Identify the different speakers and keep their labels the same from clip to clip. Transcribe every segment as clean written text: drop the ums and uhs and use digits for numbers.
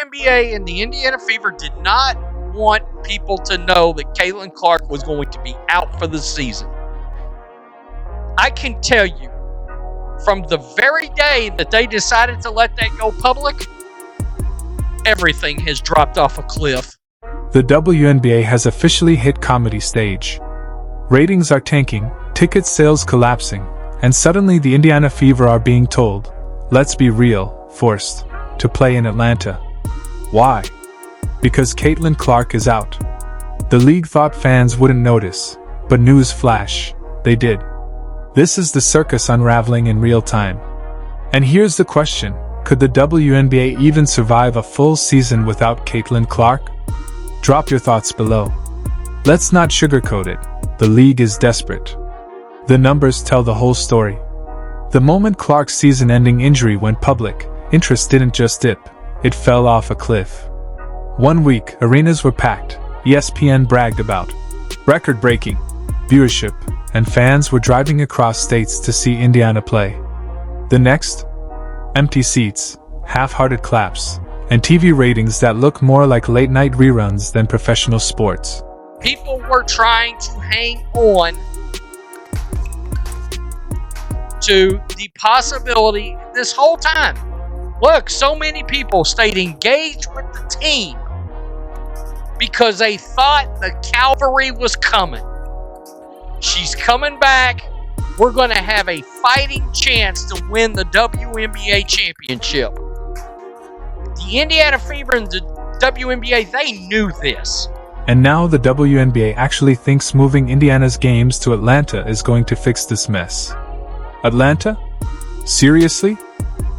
Speaker 1: WNBA and the Indiana Fever did not want people to know that Caitlin Clark was going to be out for the season. I can tell you, from the very day that they decided to let that go public, everything has dropped off a cliff.
Speaker 2: The WNBA has officially hit comedy stage. Ratings are tanking, ticket sales collapsing, and suddenly the Indiana Fever are being told, let's be real, forced to play in Atlanta. Why? Because Caitlin Clark is out. The league thought fans wouldn't notice, but news flash, they did. This is the circus unraveling in real time. And here's the question, could the WNBA even survive a full season without Caitlin Clark? Drop your thoughts below. Let's not sugarcoat it, the league is desperate. The numbers tell the whole story. The moment Clark's season-ending injury went public, interest didn't just dip, it fell off a cliff. 1 week, arenas were packed, ESPN bragged about record-breaking viewership, and fans were driving across states to see Indiana play. The next, empty seats, half-hearted claps, and TV ratings that look more like late-night reruns than professional sports.
Speaker 1: People were trying to hang on to the possibility this whole time. Look, so many people stayed engaged with the team because they thought the cavalry was coming. She's coming back. We're going to have a fighting chance to win the WNBA championship. The Indiana Fever and the WNBA, they knew this.
Speaker 2: And now the WNBA actually thinks moving Indiana's games to Atlanta is going to fix this mess. Atlanta? Seriously?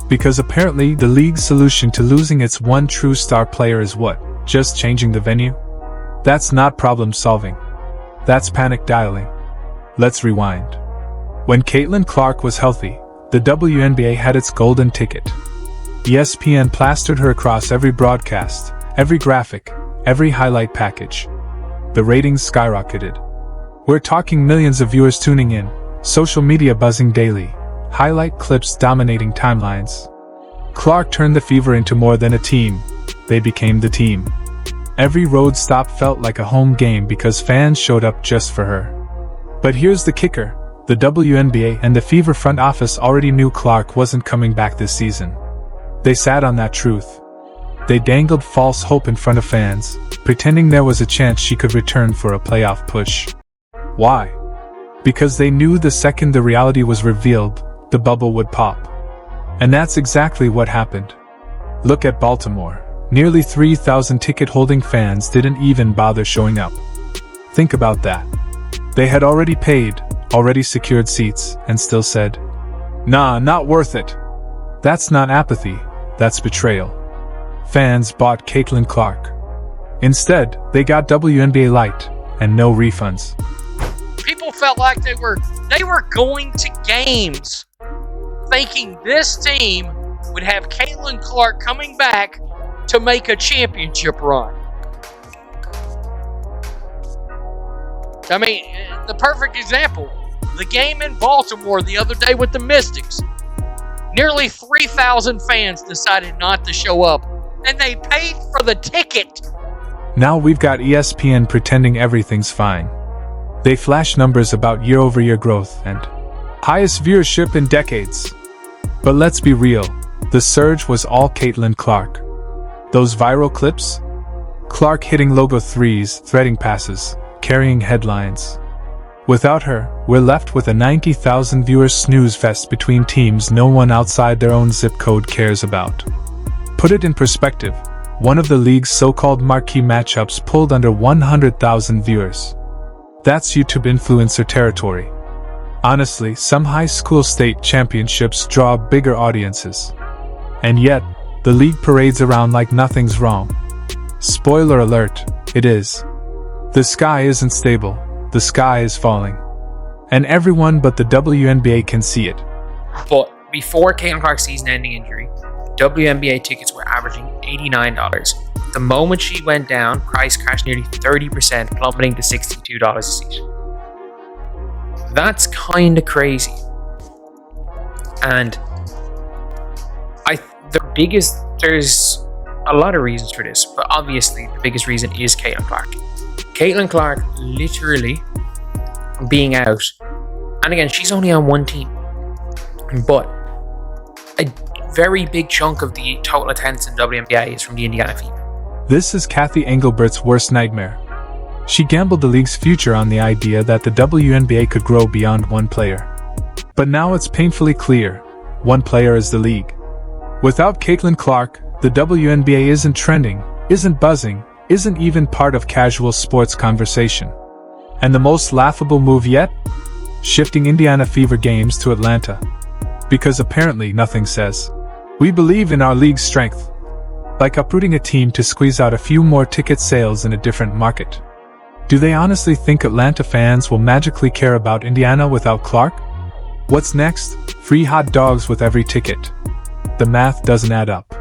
Speaker 2: Because apparently the league's solution to losing its one true star player is what? Just changing the venue? That's not problem solving. That's panic dialing. Let's rewind. When Caitlin Clark was healthy, the WNBA had its golden ticket. ESPN plastered her across every broadcast, every graphic, every highlight package. The ratings skyrocketed. We're talking millions of viewers tuning in, social media buzzing daily, highlight clips dominating timelines. Clark turned the Fever into more than a team. They became the team. Every road stop felt like a home game because fans showed up just for her. But here's the kicker. The WNBA and the Fever front office already knew Clark wasn't coming back this season. They sat on that truth. They dangled false hope in front of fans, pretending there was a chance she could return for a playoff push. Why? Because they knew the second the reality was revealed, the bubble would pop. And that's exactly what happened. Look at Baltimore. Nearly 3,000 ticket-holding fans didn't even bother showing up. Think about that. They had already paid, already secured seats, and still said, "Nah, not worth it." That's not apathy, that's betrayal. Fans bought Caitlin Clark. Instead, they got WNBA Lite, and no refunds.
Speaker 1: People felt like they were going to games thinking this team would have Caitlin Clark coming back to make a championship run. I mean, the perfect example, the game in Baltimore the other day with the Mystics. Nearly 3,000 fans decided not to show up, and they paid for the ticket.
Speaker 2: Now we've got ESPN pretending everything's fine. They flash numbers about year-over-year growth and highest viewership in decades. But let's be real, the surge was all Caitlin Clark. Those viral clips? Clark hitting logo threes, threading passes, carrying headlines. Without her, we're left with a 90,000 viewer snooze fest between teams no one outside their own zip code cares about. Put it in perspective, one of the league's so-called marquee matchups pulled under 100,000 viewers. That's YouTube influencer territory. Honestly, some high school state championships draw bigger audiences. And yet, the league parades around like nothing's wrong. Spoiler alert, it is. The sky isn't stable, the sky is falling. And everyone but the WNBA can see it.
Speaker 3: But before Caitlin Clark's season-ending injury, WNBA tickets were averaging $89. The moment she went down, price crashed nearly 30%, plummeting to $62 a seat. That's kind of crazy. And a lot of reasons for this, but obviously the biggest reason is Caitlin Clark. Caitlin Clark literally being out, and again, she's only on one team, but a very big chunk of the total attendance in WNBA is from the Indiana Fever.
Speaker 2: This is Kathy Engelbert's worst nightmare. She gambled the league's future on the idea that the WNBA could grow beyond one player. But now it's painfully clear, one player is the league. Without Caitlin Clark, the WNBA isn't trending, isn't buzzing, isn't even part of casual sports conversation. And the most laughable move yet? Shifting Indiana Fever games to Atlanta. Because apparently nothing says, "We believe in our league's strength." Like uprooting a team to squeeze out a few more ticket sales in a different market. Do they honestly think Atlanta fans will magically care about Indiana without Clark? What's next? Free hot dogs with every ticket. The math doesn't add up.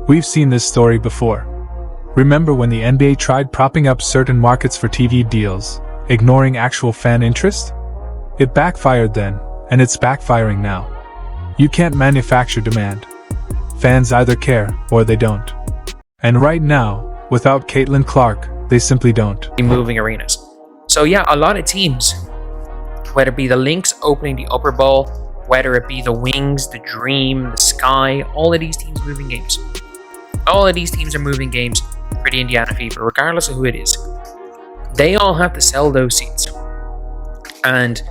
Speaker 2: We've seen this story before. Remember when the NBA tried propping up certain markets for TV deals, ignoring actual fan interest? It backfired then, and it's backfiring now. You can't manufacture demand. Fans either care or they don't. And right now, without Caitlin Clark, they simply don't.
Speaker 3: Moving arenas. So yeah, a lot of teams, whether it be the Lynx opening the Upper Bowl, whether it be the Wings, the Dream, the Sky, all of these teams moving games. All of these teams are moving games for the Indiana Fever, regardless of who it is. They all have to sell those seats. And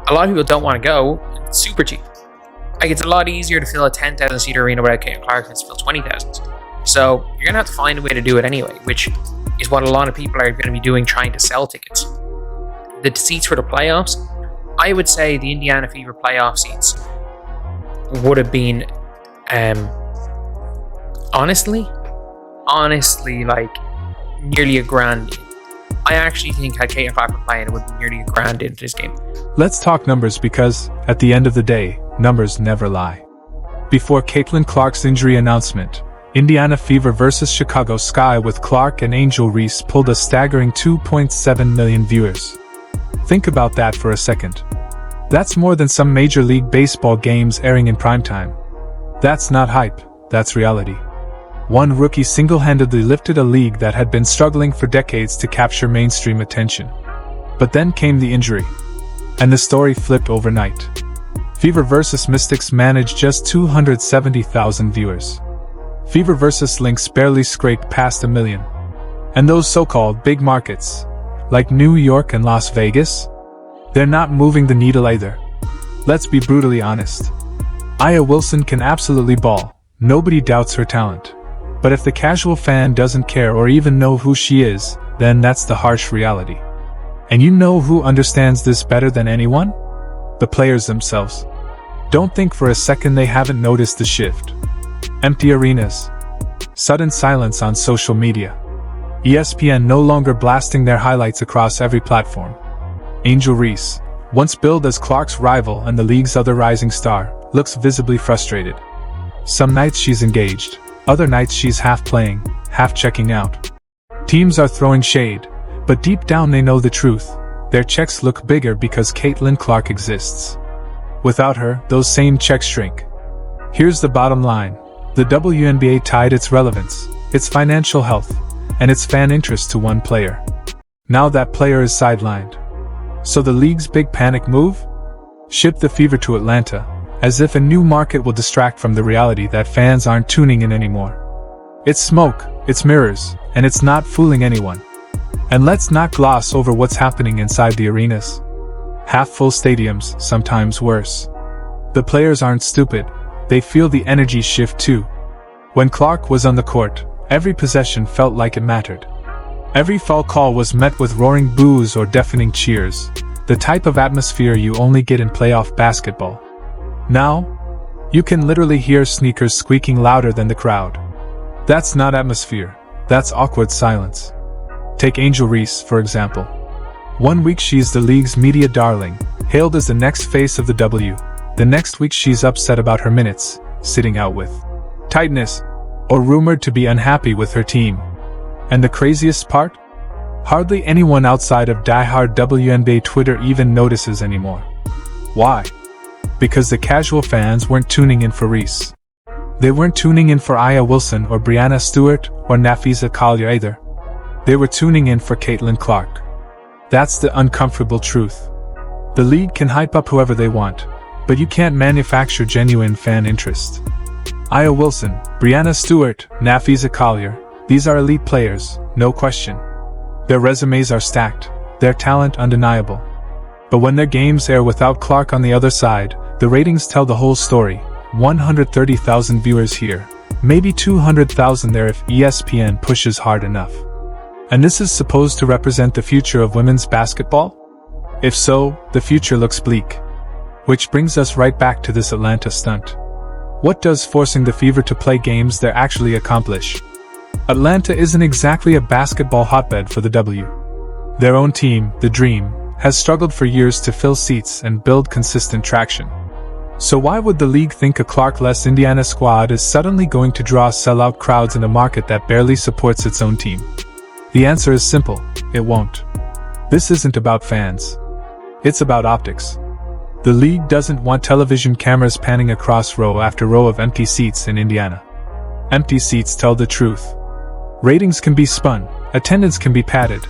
Speaker 3: a lot of people don't want to go. It's super cheap. Like, it's a lot easier to fill a 10,000 seat arena without Caitlin Clark than to fill 20,000. So you're going to have to find a way to do it anyway, which is what a lot of people are going to be doing, trying to sell tickets. The seats for the playoffs, I would say the Indiana Fever playoff seats would have been, honestly, like nearly $1,000. I actually think had Caitlin Clark been playing, it would be nearly $1,000 into this game.
Speaker 2: Let's talk numbers because, at the end of the day, numbers never lie. Before Caitlin Clark's injury announcement, Indiana Fever vs. Chicago Sky with Clark and Angel Reese pulled a staggering 2.7 million viewers. Think about that for a second. That's more than some Major League Baseball games airing in primetime. That's not hype, that's reality. One rookie single-handedly lifted a league that had been struggling for decades to capture mainstream attention. But then came the injury. And the story flipped overnight. Fever vs. Mystics managed just 270,000 viewers. Fever vs. Lynx barely scraped past 1 million. And those so-called big markets, like New York and Las Vegas, they're not moving the needle either. Let's be brutally honest. Aya Wilson can absolutely ball, nobody doubts her talent. But if the casual fan doesn't care or even know who she is, then that's the harsh reality. And you know who understands this better than anyone? The players themselves. Don't think for a second they haven't noticed the shift. Empty arenas. Sudden silence on social media. ESPN no longer blasting their highlights across every platform. Angel Reese, once billed as Clark's rival and the league's other rising star, looks visibly frustrated. Some nights she's engaged, other nights she's half playing, half checking out. Teams are throwing shade, but deep down they know the truth. Their checks look bigger because Caitlin Clark exists. Without her, those same checks shrink. Here's the bottom line. The WNBA tied its relevance, its financial health, and its fan interest to one player. Now that player is sidelined. So the league's big panic move? Ship the Fever to Atlanta, as if a new market will distract from the reality that fans aren't tuning in anymore. It's smoke, it's mirrors, and it's not fooling anyone. And let's not gloss over what's happening inside the arenas. Half-full stadiums, sometimes worse. The players aren't stupid, they feel the energy shift too. When Clark was on the court, every possession felt like it mattered. Every foul call was met with roaring boos or deafening cheers, the type of atmosphere you only get in playoff basketball. Now, you can literally hear sneakers squeaking louder than the crowd. That's not atmosphere, that's awkward silence. Take Angel Reese, for example. One week she's the league's media darling, hailed as the next face of the W. The next week she's upset about her minutes, sitting out with tightness, or rumored to be unhappy with her team. And the craziest part? Hardly anyone outside of diehard WNBA Twitter even notices anymore. Why? Because the casual fans weren't tuning in for Reese. They weren't tuning in for Aya Wilson or Brianna Stewart or Nafisa Collier either. They were tuning in for Caitlin Clark. That's the uncomfortable truth. The league can hype up whoever they want, but you can't manufacture genuine fan interest. Aya Wilson, Brianna Stewart, Nafisa Collier, these are elite players, no question. Their resumes are stacked, their talent undeniable. But when their games air without Clark on the other side, the ratings tell the whole story. 130,000 viewers here, maybe 200,000 there if ESPN pushes hard enough. And this is supposed to represent the future of women's basketball? If so, the future looks bleak. Which brings us right back to this Atlanta stunt. What does forcing the Fever to play games there actually accomplish? Atlanta isn't exactly a basketball hotbed for the W. Their own team, the Dream, has struggled for years to fill seats and build consistent traction. So why would the league think a Clark-less Indiana squad is suddenly going to draw sellout crowds in a market that barely supports its own team? The answer is simple, it won't. This isn't about fans. It's about optics. The league doesn't want television cameras panning across row after row of empty seats in Indiana. Empty seats tell the truth. Ratings can be spun, attendance can be padded,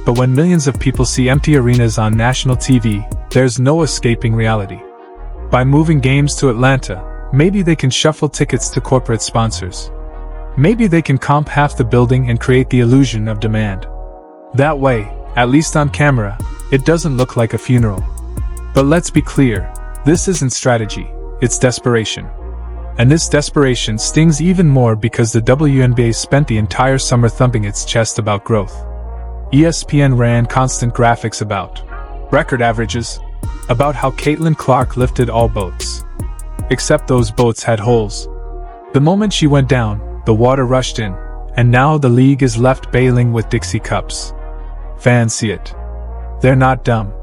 Speaker 2: but when millions of people see empty arenas on national TV, there's no escaping reality. By moving games to Atlanta, maybe they can shuffle tickets to corporate sponsors. Maybe they can comp half the building and create the illusion of demand. That way, at least on camera, it doesn't look like a funeral. But let's be clear, this isn't strategy, it's desperation. And this desperation stings even more because the WNBA spent the entire summer thumping its chest about growth. ESPN ran constant graphics about record averages, about how Caitlin Clark lifted all boats. Except those boats had holes. The moment she went down, the water rushed in, and now the league is left bailing with Dixie cups. Fans see it. They're not dumb.